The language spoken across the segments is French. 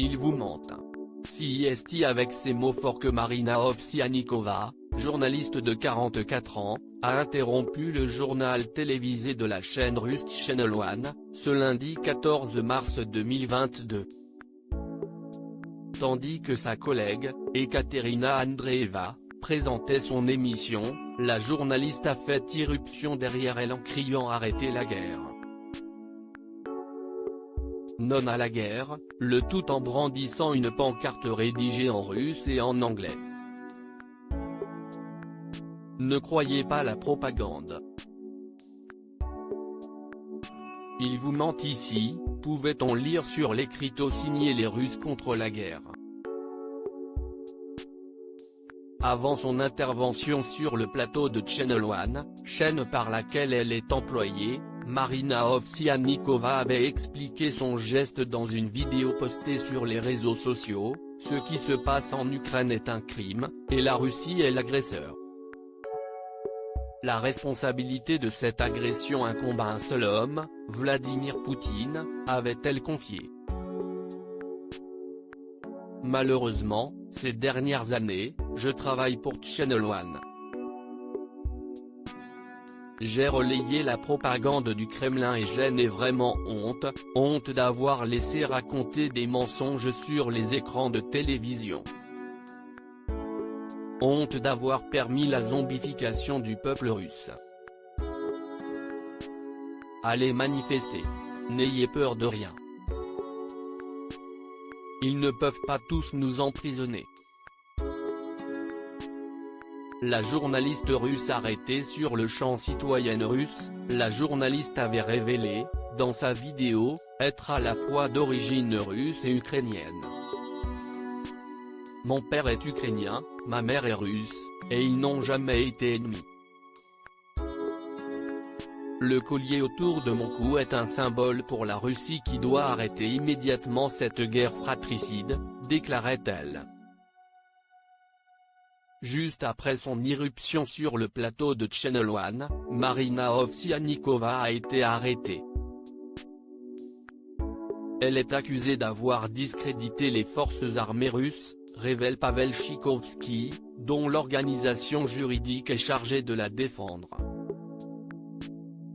Ils vous mentent. CIST avec ces mots forts que Marina Ovsiannikova, journaliste de 44 ans, a interrompu le journal télévisé de la chaîne russe Channel One, ce lundi 14 mars 2022. Tandis que sa collègue, Ekaterina Andreeva, présentait son émission, la journaliste a fait irruption derrière elle en criant « Arrêtez la guerre ». Non à la guerre, le tout en brandissant une pancarte rédigée en russe et en anglais. Ne croyez pas la propagande. Ils vous mentent ici, pouvait-on lire sur l'écriteau signé Les Russes contre la guerre. Avant son intervention sur le plateau de Channel One, chaîne par laquelle elle est employée, Marina Ovsiannikova avait expliqué son geste dans une vidéo postée sur les réseaux sociaux: ce qui se passe en Ukraine est un crime, et la Russie est l'agresseur. La responsabilité de cette agression incombe à un seul homme, Vladimir Poutine, avait-elle confié. Malheureusement, ces dernières années, je travaille pour Channel One. J'ai relayé la propagande du Kremlin et j'en ai vraiment honte d'avoir laissé raconter des mensonges sur les écrans de télévision. Honte d'avoir permis la zombification du peuple russe. Allez manifester. N'ayez peur de rien. Ils ne peuvent pas tous nous emprisonner. La journaliste russe arrêtée sur le champ citoyenne russe, la journaliste avait révélé, dans sa vidéo, être à la fois d'origine russe et ukrainienne. Mon père est ukrainien, ma mère est russe, et ils n'ont jamais été ennemis. Le collier autour de mon cou est un symbole pour la Russie qui doit arrêter immédiatement cette guerre fratricide, déclarait-elle. Juste après son irruption sur le plateau de Channel One, Marina Ovsiannikova a été arrêtée. Elle est accusée d'avoir discrédité les forces armées russes, révèle Pavel Chikovski, dont l'organisation juridique est chargée de la défendre.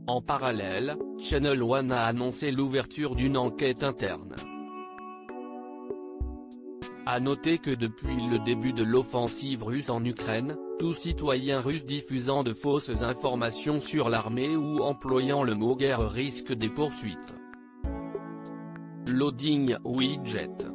En parallèle, Channel One a annoncé l'ouverture d'une enquête interne. À noter que depuis le début de l'offensive russe en Ukraine, tout citoyen russe diffusant de fausses informations sur l'armée ou employant le mot guerre risque des poursuites. Loading widget.